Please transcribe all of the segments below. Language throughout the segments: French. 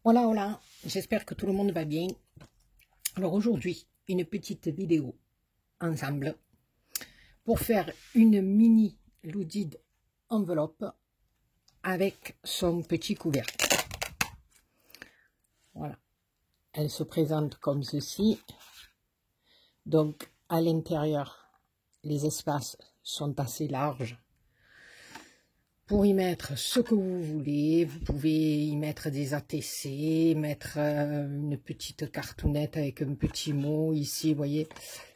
Hola, hola, j'espère que tout le monde va bien. Alors aujourd'hui, une petite vidéo ensemble pour faire une mini Loudid enveloppe avec son petit couvercle. Voilà, elle se présente comme ceci. Donc à l'intérieur, les espaces sont assez larges. Pour y mettre ce que vous voulez, vous pouvez y mettre des ATC, mettre une petite cartoonette avec un petit mot. Ici, vous voyez,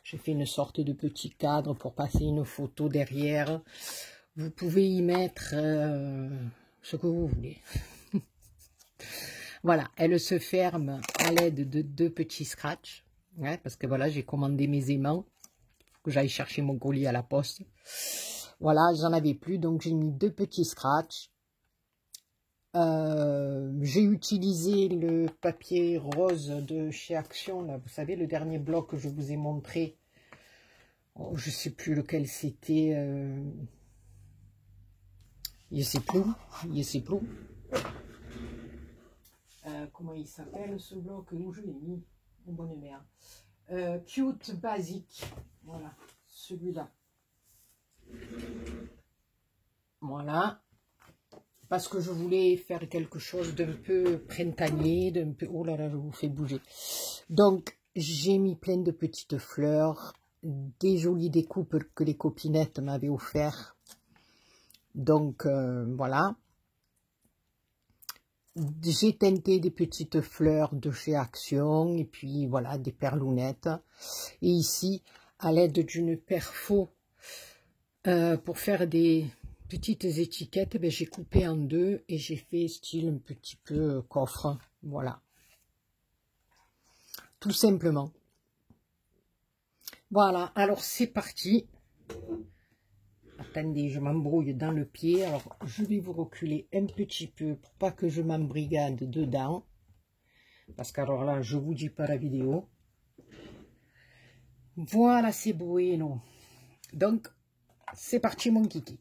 j'ai fait une sorte de petit cadre pour passer une photo derrière. Vous pouvez y mettre ce que vous voulez. Voilà, elle se ferme à l'aide de deux petits scratchs. Ouais, parce que voilà, j'ai commandé mes aimants. Faut que j'aille chercher mon colis à la poste. Voilà, j'en avais plus, donc j'ai mis deux petits scratchs. J'ai utilisé le papier rose de chez Action, là, vous savez, le dernier bloc que je vous ai montré. Oh, je sais plus lequel c'était. Je sais plus. Comment il s'appelle ce bloc? Où je l'ai mis? Oh, bonne mère. Cute Basic. Voilà, celui-là. Voilà. Parce que je voulais faire quelque chose d'un peu printanier, d'un peu... Oh là là, je vous fais bouger. Donc, j'ai mis plein de petites fleurs, des jolies découpes que les copinettes m'avaient offert. Donc, voilà. J'ai teinté des petites fleurs de chez Action, et puis voilà, des perlounettes. Et ici, à l'aide d'une perfo, pour faire des petites étiquettes, ben, j'ai coupé en deux et j'ai fait style un petit peu coffre. Voilà. Tout simplement. Voilà, alors c'est parti. Attendez, je m'embrouille dans le pied. Alors, je vais vous reculer un petit peu pour pas que je m'embrigade dedans. Parce qu'alors là, je vous dis pas la vidéo. Voilà, c'est bueno. Donc, c'est parti mon kiki.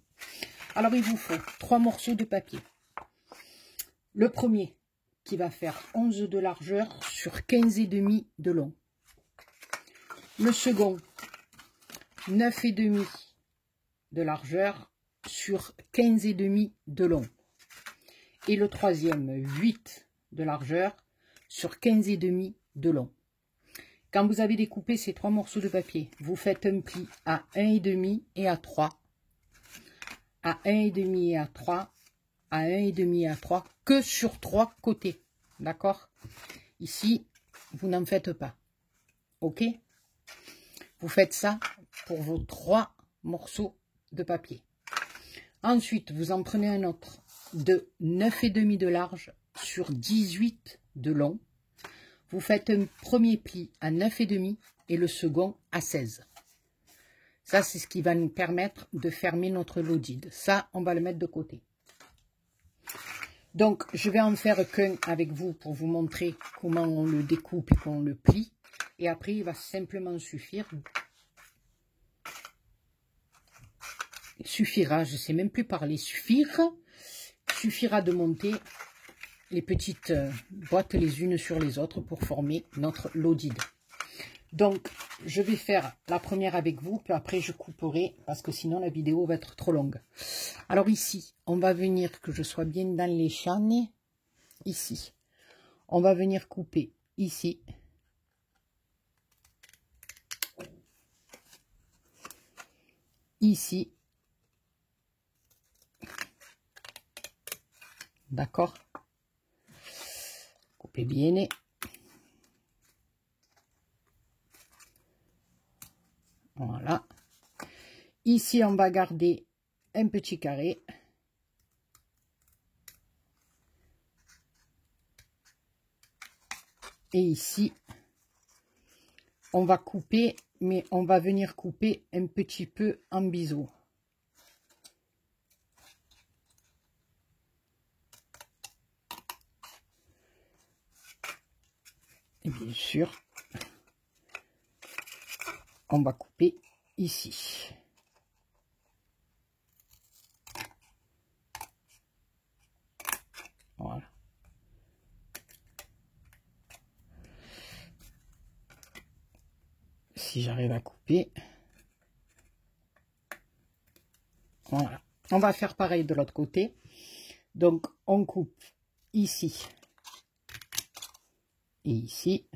Alors, il vous faut 3 morceaux de papier. Le premier, qui va faire 11 de largeur sur 15,5 de long. Le second, 9,5 de largeur sur 15,5 de long. Et le troisième, 8 de largeur sur 15,5 de long. Quand vous avez découpé ces 3 morceaux de papier, vous faites un pli à 1,5 et à 3. À 1,5 et à 3. À 1,5 et à 3. Que sur 3 côtés. D'accord? Ici, vous n'en faites pas. Ok? Vous faites ça pour vos 3 morceaux de papier. Ensuite, vous en prenez un autre de 9,5 de large sur 18 de long. Vous faites un premier pli à 9,5 et le second à 16. Ça, c'est ce qui va nous permettre de fermer notre Loudid. Ça, on va le mettre de côté. Donc, je vais en faire qu'un avec vous pour vous montrer comment on le découpe et qu'on le plie. Et après, il va simplement suffire. Il suffira, je ne sais même plus parler, suffira de monter les petites boîtes les unes sur les autres pour former notre Loudid. Donc, je vais faire la première avec vous, puis après je couperai, parce que sinon la vidéo va être trop longue. Alors ici, on va venir, que je sois bien dans les chaînes, ici. On va venir couper ici. Ici. D'accord? Coupez bien. Voilà. Ici, on va garder un petit carré. Et ici, on va couper, mais on va venir couper un petit peu en biseau. Et bien sûr, on va couper ici. Voilà. si j'arrive à couper. Voilà. On va faire pareil de l'autre côté. Donc, on coupe ici et ici.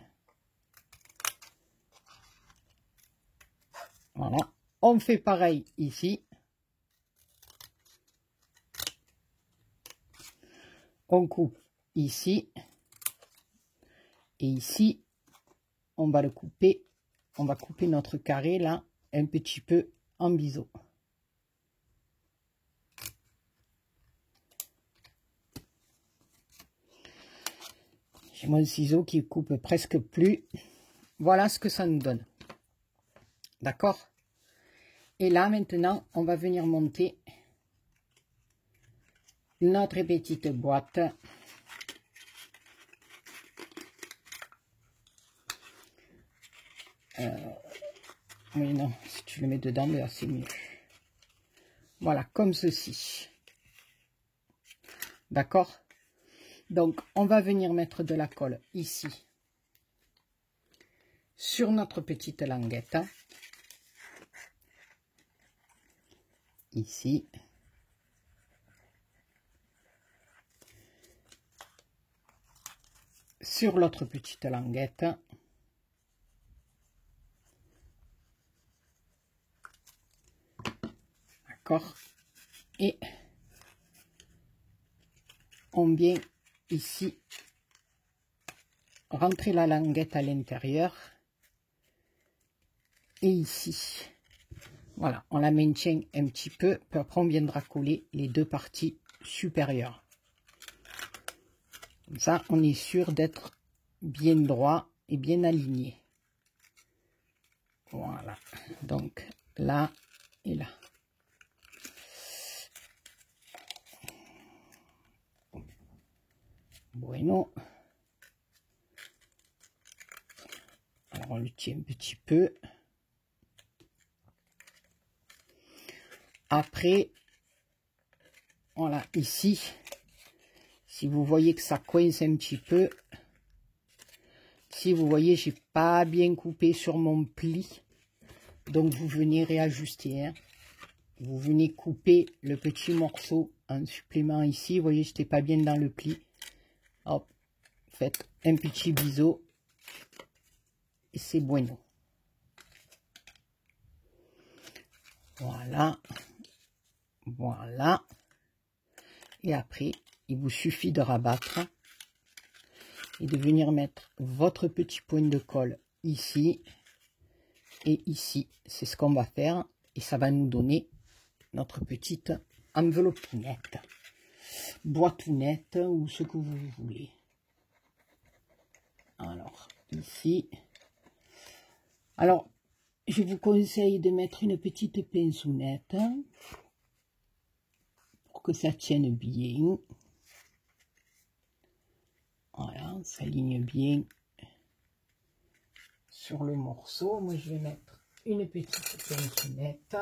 Voilà. On fait pareil ici. On coupe ici. Et ici, on va le couper. On va couper notre carré là un petit peu en biseau. J'ai mon ciseau qui coupe presque plus. Voilà ce que ça nous donne. D'accord? Et là, maintenant, on va venir monter notre petite boîte. Oui, non, si tu le mets dedans, c'est mieux. Voilà, comme ceci. D'accord? Donc, on va venir mettre de la colle ici, sur notre petite languette. Ici. Sur l'autre petite languette. D'accord? Et on vient ici rentrer la languette à l'intérieur. Et ici. Voilà, on la maintient un petit peu, puis après on viendra coller les deux parties supérieures. Comme ça, on est sûr d'être bien droit et bien aligné. Voilà, donc là et là. Bueno. Alors on le tient un petit peu. Après, voilà, ici, si vous voyez que ça coince un petit peu, si vous voyez, j'ai pas bien coupé sur mon pli, donc vous venez réajuster, hein. Vous venez couper le petit morceau en supplément ici, vous voyez, j'étais pas bien dans le pli. Hop, faites un petit biseau et c'est bueno. Voilà. Voilà. Et après, il vous suffit de rabattre et de venir mettre votre petit point de colle ici et ici. C'est ce qu'on va faire et ça va nous donner notre petite enveloppinette, boîtounette ou ce que vous voulez. Alors, ici. Alors, je vous conseille de mettre une petite pinceonnette pour que ça tienne bien. Voilà, ça aligne bien sur le morceau. Moi, je vais mettre une petite pinceonnette.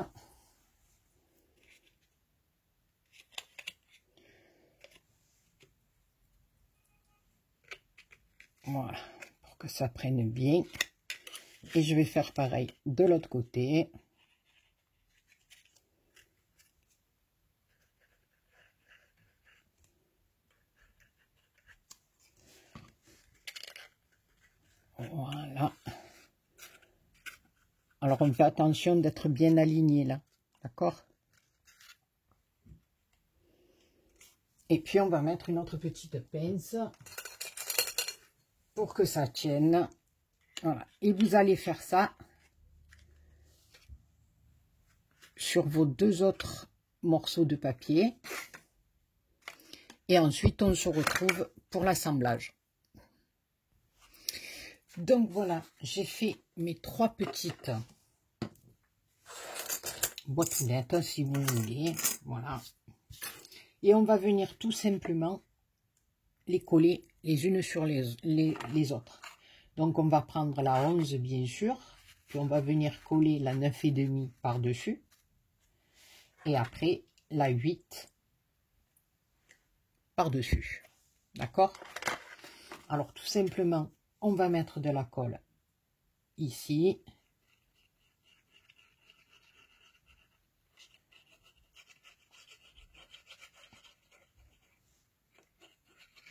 Voilà, pour que ça prenne bien. Et je vais faire pareil de l'autre côté. Voilà. Alors, on fait attention d'être bien aligné là. D'accord? Et puis, on va mettre une autre petite pince pour que ça tienne. Voilà. Et vous allez faire ça sur vos deux autres morceaux de papier. Et ensuite, on se retrouve pour l'assemblage. Donc voilà, j'ai fait mes trois petites boîtounettes, si vous voulez. Voilà. Et on va venir tout simplement les coller les unes sur les autres. Donc on va prendre la 11 bien sûr, puis on va venir coller la 9,5 par-dessus. Et après la 8 par-dessus. D'accord? Alors tout simplement, on va mettre de la colle ici.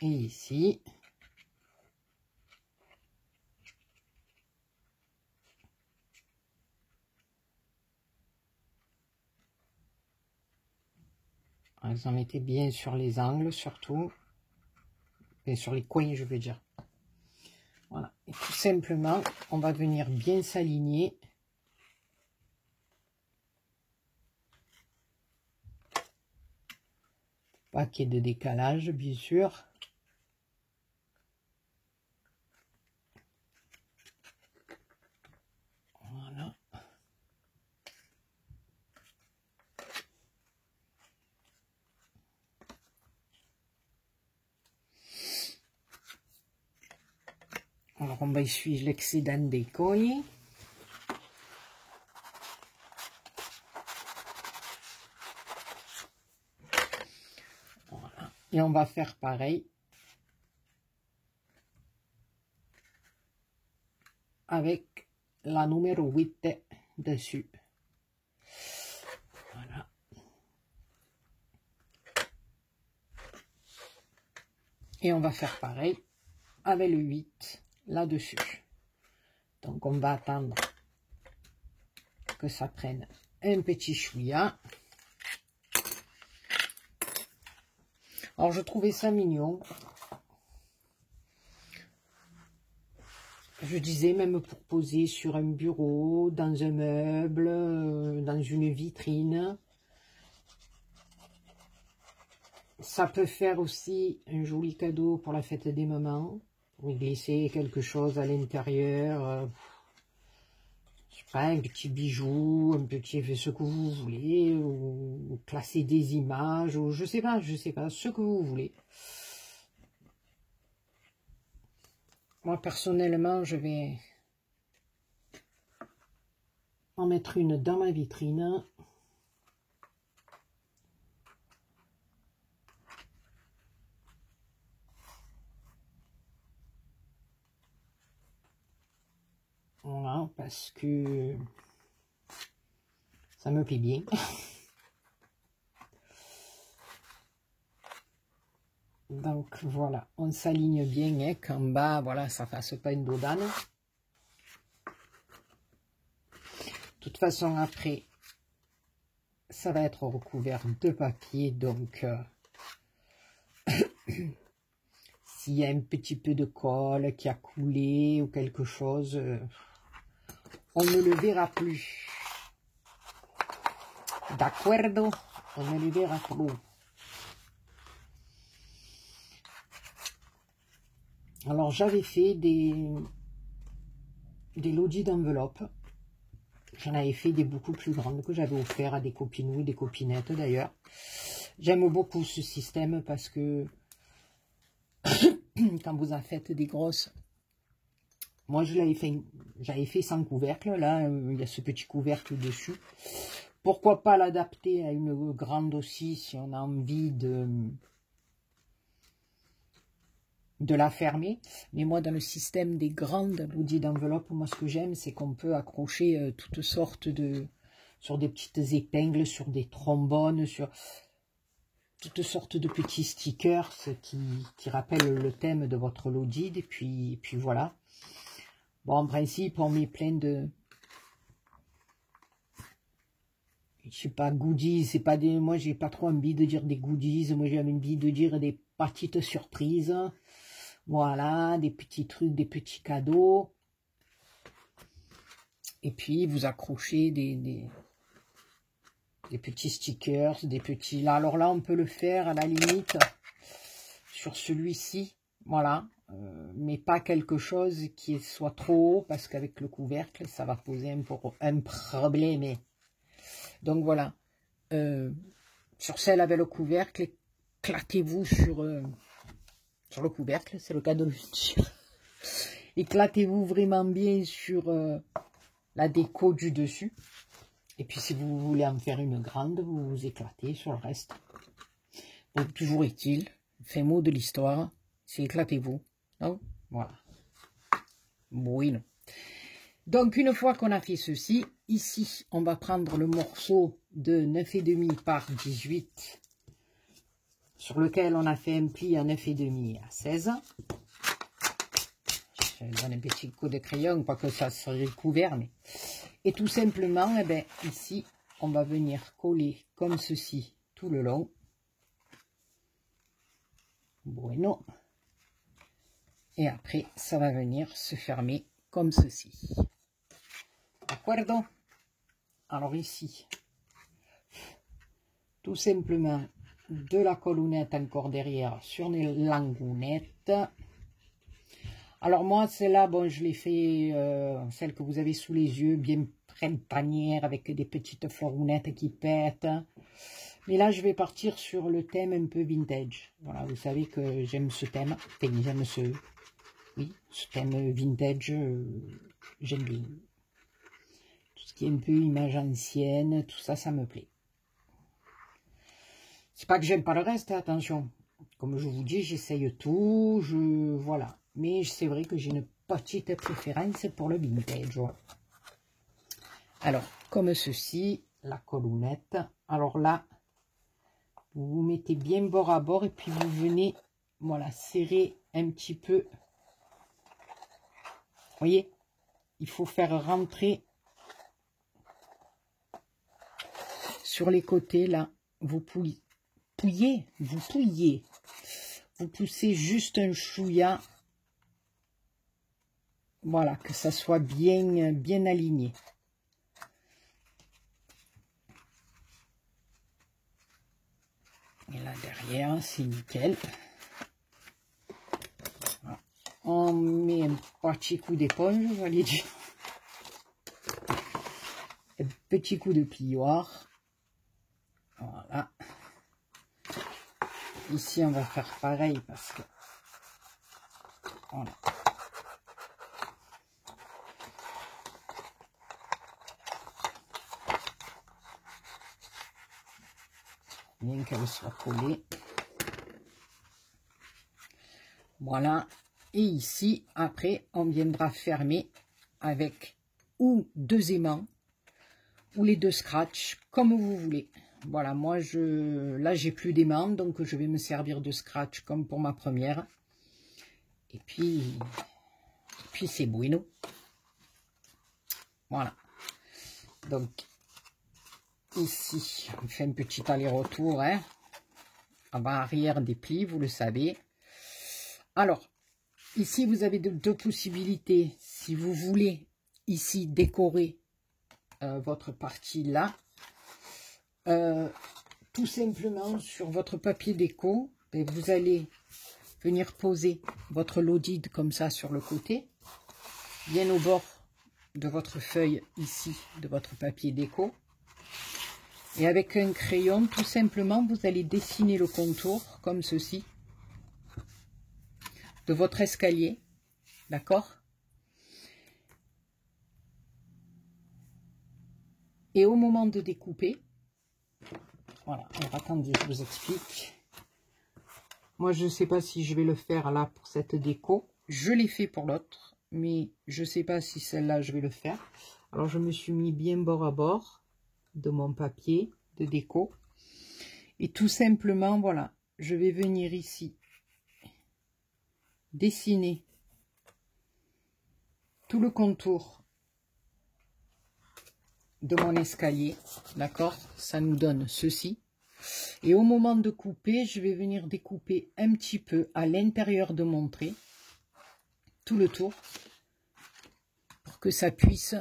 et ici. Vous en mettez bien sur les angles surtout, et sur les coins je veux dire. Voilà, et tout simplement, on va venir bien s'aligner. Pas qu'il y ait de décalage, bien sûr. Voilà. Alors, on va essuyer l'excédent des coins. Voilà. Et on va faire pareil avec la numéro 8 dessus. Voilà. Et on va faire pareil avec le 8 là-dessus. Donc, on va attendre que ça prenne un petit chouïa. Alors, je trouvais ça mignon. Je disais même pour poser sur un bureau, dans un meuble, dans une vitrine. Ça peut faire aussi un joli cadeau pour la fête des mamans. Pour y glisser quelque chose à l'intérieur. Je sais pas, un petit bijou, un petit ce que vous voulez. Ou classer des images, ou je sais pas, ce que vous voulez. Moi, personnellement, je vais en mettre une dans ma vitrine. Voilà, parce que ça me plaît bien. Donc, voilà, on s'aligne bien, hein, qu'en bas, voilà, ça fasse pas une dodane. De toute façon, après, ça va être recouvert de papier, donc s'il y a un petit peu de colle qui a coulé ou quelque chose, on ne le verra plus. D'accordo? On ne le verra plus. Alors, j'avais fait des logis d'enveloppes. J'en avais fait des beaucoup plus grandes que j'avais offert à des copinous et des copinettes d'ailleurs. J'aime beaucoup ce système parce que quand vous en faites des grosses, moi je j'avais fait sans couvercle, là il y a ce petit couvercle dessus. Pourquoi pas l'adapter à une grande aussi si on a envie de la fermer. Mais moi, dans le système des grandes logis d'enveloppe, moi, ce que j'aime, c'est qu'on peut accrocher toutes sortes sur des petites épingles, sur des trombones, sur toutes sortes de petits stickers qui rappellent le thème de votre logis. Et puis voilà. Bon, en principe, on met plein de... Je sais pas, goodies, c'est pas des... Moi, j'ai pas trop envie de dire des goodies. Moi, j'ai envie de dire des petites surprises. Voilà, des petits trucs, des petits cadeaux. Et puis, vous accrochez des petits stickers, des petits... Là, alors là, on peut le faire à la limite sur celui-ci. Voilà. Mais pas quelque chose qui soit trop haut, parce qu'avec le couvercle, ça va poser un problème. Donc, voilà. Sur celle avec le couvercle, éclatez-vous sur le couvercle, c'est le cas de le dire. Éclatez-vous vraiment bien sur la déco du dessus. Et puis si vous voulez en faire une grande, vous vous éclatez sur le reste. Donc toujours est-il, fin mot de l'histoire, c'est éclatez-vous. Donc voilà. Oui, non. Donc une fois qu'on a fait ceci, ici on va prendre le morceau de 9,5 par 18 sur lequel on a fait un pli à 9,5 à 16. Je donne un petit coup de crayon, pas que ça serait couvert, mais... Et tout simplement, eh ben, ici, on va venir coller comme ceci tout le long. Bueno. Et après, ça va venir se fermer comme ceci. D'accordo? Alors ici, tout simplement, de la colonnette encore derrière sur les langounettes. Alors moi, celle-là, bon, je l'ai fait, celle que vous avez sous les yeux, bien printanière, avec des petites florounettes qui pètent. Mais là, je vais partir sur le thème un peu vintage. Voilà, vous savez que j'aime ce thème. Enfin, j'aime ce... Oui, ce thème vintage, j'aime bien. Tout ce qui est un peu image ancienne, tout ça, ça me plaît. C'est pas que j'aime pas le reste, attention. Comme je vous dis, j'essaye tout, voilà. Mais c'est vrai que j'ai une petite préférence pour le vintage. Alors, comme ceci, la colonnette. Alors là, vous vous mettez bien bord à bord et puis vous venez, voilà, serrer un petit peu. Vous voyez, il faut faire rentrer sur les côtés, là, vous pouillez, vous poussez juste un chouïa, voilà, que ça soit bien, bien aligné. Et là derrière, c'est nickel. Voilà. On met un petit coup d'éponge, j'allais dire. Un petit coup de plioir. Voilà. Ici, on va faire pareil parce que... Voilà. Bien qu'elle soit collée. Voilà. Et ici, après, on viendra fermer avec ou 2 aimants ou les 2 scratchs, comme vous voulez. Voilà, moi, là, j'ai plus d'aimants, donc je vais me servir de scratch comme pour ma première. Et puis c'est bueno. Voilà. Donc, ici, on fait un petit aller-retour, hein, avant-arrière des plis, vous le savez. Alors, ici, vous avez 2 possibilités. Si vous voulez, ici, décorer votre partie là, tout simplement sur votre papier déco, et vous allez venir poser votre lodide comme ça sur le côté, bien au bord de votre feuille ici, de votre papier déco. Et avec un crayon, tout simplement, vous allez dessiner le contour comme ceci de votre escalier, d'accord? Et au moment de découper, voilà, alors attendez, je vous explique. Moi, je ne sais pas si je vais le faire là pour cette déco. Je l'ai fait pour l'autre, mais je ne sais pas si celle-là, je vais le faire. Alors, je me suis mis bien bord à bord de mon papier de déco. Et tout simplement, voilà, je vais venir ici dessiner tout le contour de mon escalier, d'accord? Ça nous donne ceci. Et au moment de couper, je vais venir découper un petit peu à l'intérieur de mon trait, tout le tour, pour que ça puisse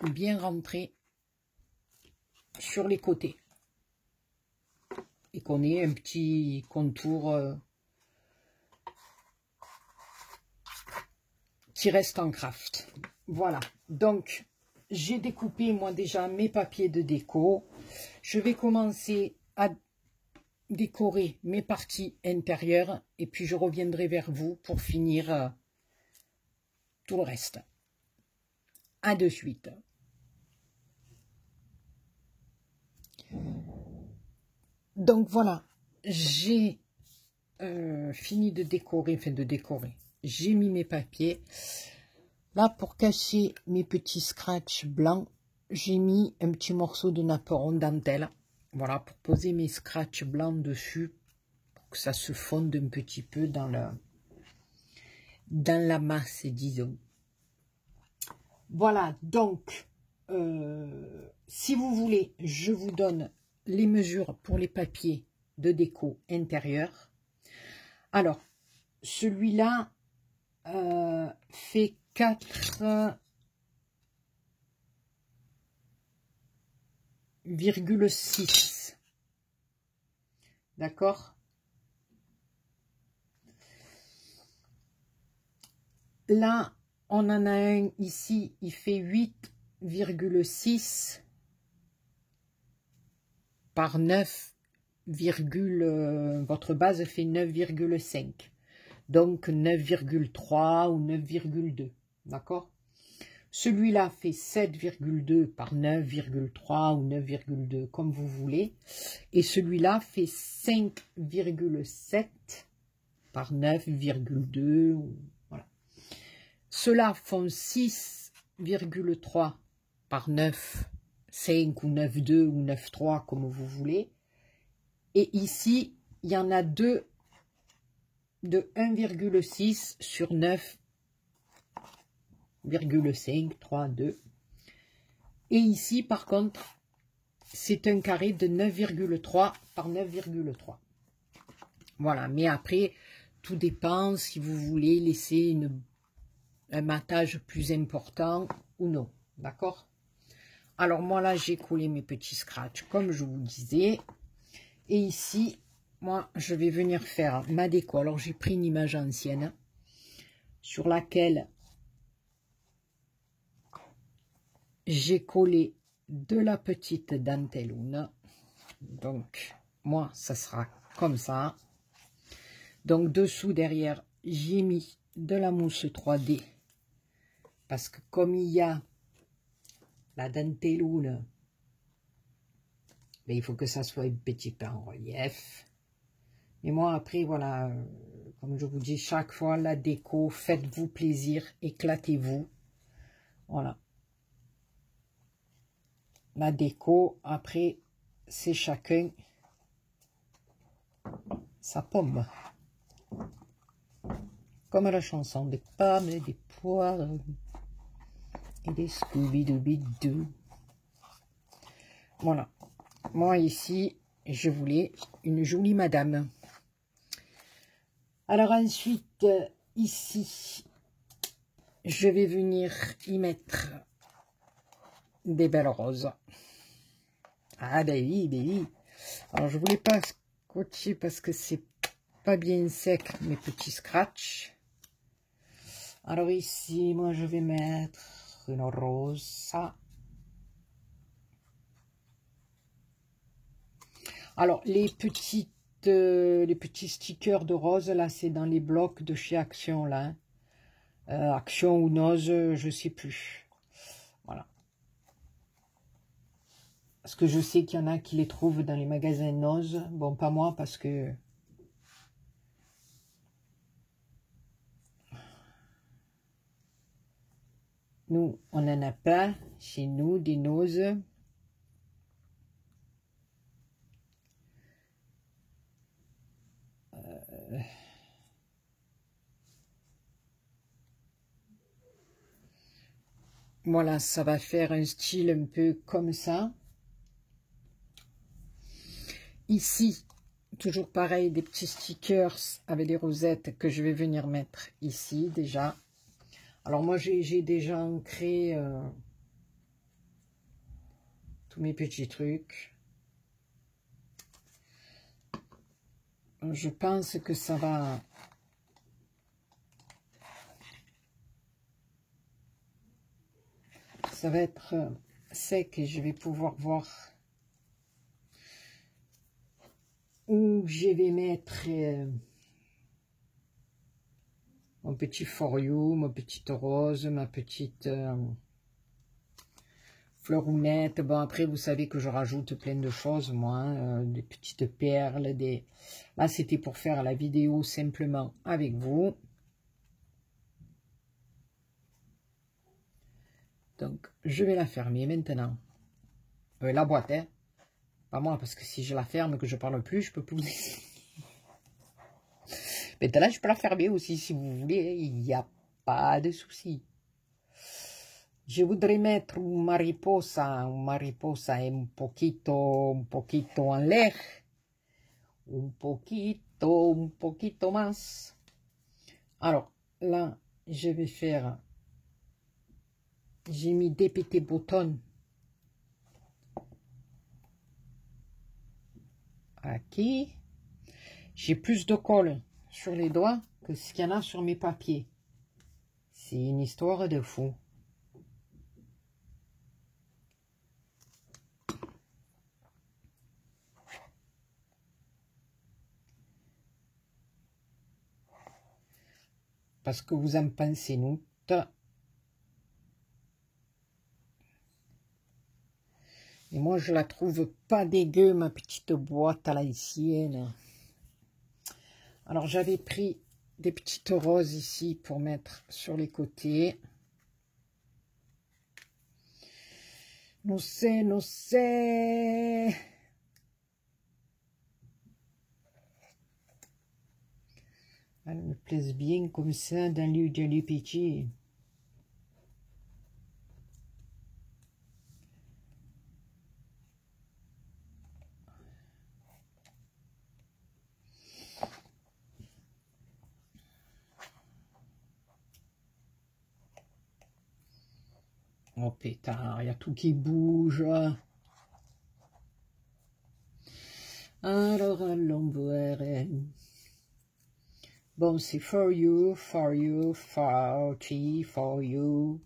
bien rentrer sur les côtés. Et qu'on ait un petit contour qui reste en craft. Voilà, donc j'ai découpé moi déjà mes papiers de déco. Je vais commencer à décorer mes parties intérieures et puis je reviendrai vers vous pour finir tout le reste. À de suite. Donc voilà, j'ai fini de décorer, j'ai mis mes papiers. Là, pour cacher mes petits scratchs blancs, j'ai mis un petit morceau de naperon dentelle. Voilà, pour poser mes scratchs blancs dessus, que ça se fonde un petit peu dans la masse, disons. Voilà, donc, si vous voulez, je vous donne les mesures pour les papiers de déco intérieur. Alors, celui-là fait 4,6. D'accord? Là, on en a un ici, il fait 8,6 par 9, votre base fait 9,5. Donc 9,3 ou 9,2. D'accord? Celui-là fait 7,2 par 9,3 ou 9,2, comme vous voulez. Et celui-là fait 5,7 par 9,2. Voilà. Ceux-là font 6,3 par 9,5 ou 9,2 ou 9,3, comme vous voulez. Et ici, il y en a deux de 1,6 sur 9,5, 3, 2. Et ici, par contre, c'est un carré de 9,3 par 9,3. Voilà, mais après, tout dépend si vous voulez laisser un matage plus important ou non. D'accord? Alors, moi, là, j'ai collé mes petits scratchs, comme je vous disais. Et ici, moi, je vais venir faire ma déco. Alors, j'ai pris une image ancienne sur laquelle j'ai collé de la petite dentelloune. Donc, moi, ça sera comme ça. Donc, dessous, derrière, j'ai mis de la mousse 3D. Parce que comme il y a la dentelloune, ben, il faut que ça soit un petit peu en relief. Et moi, après, voilà, comme je vous dis, chaque fois, la déco, faites-vous plaisir, éclatez-vous. Voilà. La déco, après, c'est chacun sa pomme. Comme la chanson des pommes et des poires et des Scooby-Dooby-Doo. Voilà. Moi, ici, je voulais une jolie madame. Alors ensuite, ici, je vais venir y mettre des belles roses. Ah ben oui, ben oui. Alors, je voulais pas scotcher parce que c'est pas bien sec, mes petits scratchs. Alors ici, moi, je vais mettre une rose, ça. Alors, les petits stickers de rose, là, c'est dans les blocs de chez Action, là. Action ou Nose, je sais plus. Voilà. Parce que je sais qu'il y en a qui les trouvent dans les magasins Nose. Bon, pas moi, parce que... Nous, on n'en a pas chez nous, des Nose. Voilà, ça va faire un style un peu comme ça. Ici, toujours pareil, des petits stickers avec des rosettes que je vais venir mettre ici déjà. Alors moi, j'ai déjà ancré tous mes petits trucs. Je pense que ça va... Ça va être sec et je vais pouvoir voir où je vais mettre mon petit for you, ma petite rose, ma petite fleurounette. Bon, après, vous savez que je rajoute plein de choses, moi, hein, des petites perles. Là, c'était pour faire la vidéo simplement avec vous. Donc, je vais la fermer maintenant. La boîte, hein. Pas moi, parce que si je la ferme, que je parle plus, je peux plus. Maintenant, je peux la fermer aussi si vous voulez, il n'y a pas de souci. Je voudrais mettre un mariposa un poquito en l'air. Un poquito más. Alors, là, je vais faire... J'ai mis des petits boutons. Aquí. J'ai plus de colle sur les doigts que ce qu'il y en a sur mes papiers. C'est une histoire de fou. Parce que vous en pensez, nous. Et moi, je la trouve pas dégueu, ma petite boîte à l'ancienne. Alors, j'avais pris des petites roses ici pour mettre sur les côtés. No sé, no sé. Elles me plaisent bien comme ça dans le petit. Oh pétard, il y a tout qui bouge. Alors allons voir. Bon, c'est for you, for you, for you.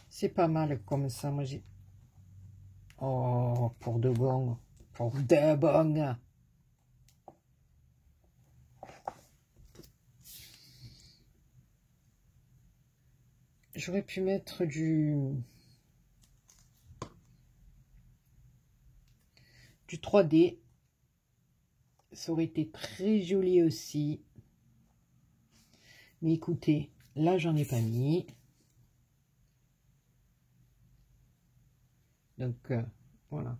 C'est pas mal comme ça, moi j'ai... Oh, pour de bon. Pour de bon. J'aurais pu mettre du 3D. Ça aurait été très joli aussi. Mais écoutez, là, j'en ai pas mis. Donc, voilà.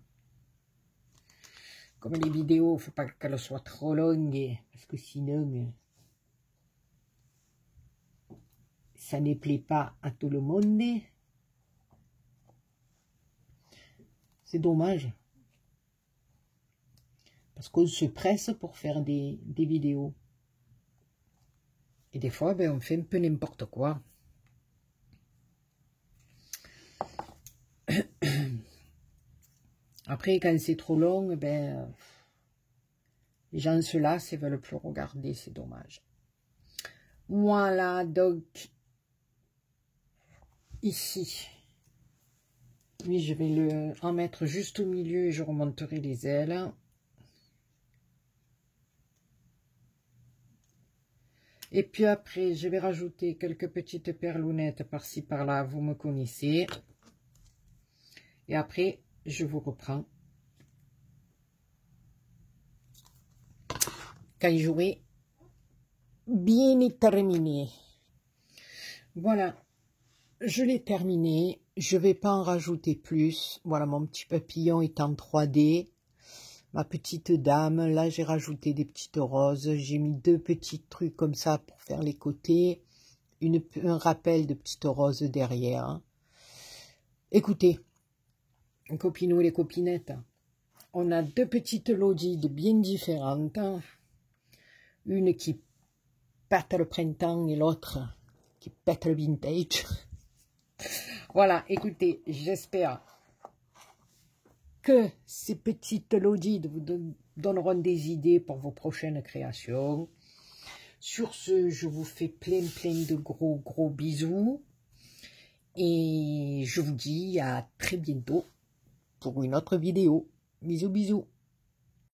Comme les vidéos, il ne faut pas qu'elles soient trop longues, parce que sinon, ça ne plaît pas à tout le monde. C'est dommage. Parce qu'on se presse pour faire des vidéos. Et des fois, ben, on fait un peu n'importe quoi. Après, quand c'est trop long, ben, les gens se lassent et veulent plus regarder, c'est dommage. Voilà, donc, ici, oui, je vais en mettre juste au milieu et je remonterai les ailes. Et puis après, je vais rajouter quelques petites perlounettes par-ci, par-là, vous me connaissez. Et après, je vous reprends quand j'aurai bien terminé. Voilà, je l'ai terminé. Je vais pas en rajouter plus. Voilà, mon petit papillon est en 3D. Ma petite dame, là j'ai rajouté des petites roses. J'ai mis 2 petits trucs comme ça pour faire les côtés. Un rappel de petites roses derrière. Écoutez, copinous et les copinettes, on a 2 petites lodides bien différentes. Une qui pète le printemps et l'autre qui pète le vintage. Voilà, écoutez, j'espère que ces petites lodides vous donneront des idées pour vos prochaines créations. Sur ce, je vous fais plein de gros bisous. Et je vous dis à très bientôt pour une autre vidéo. Bisous.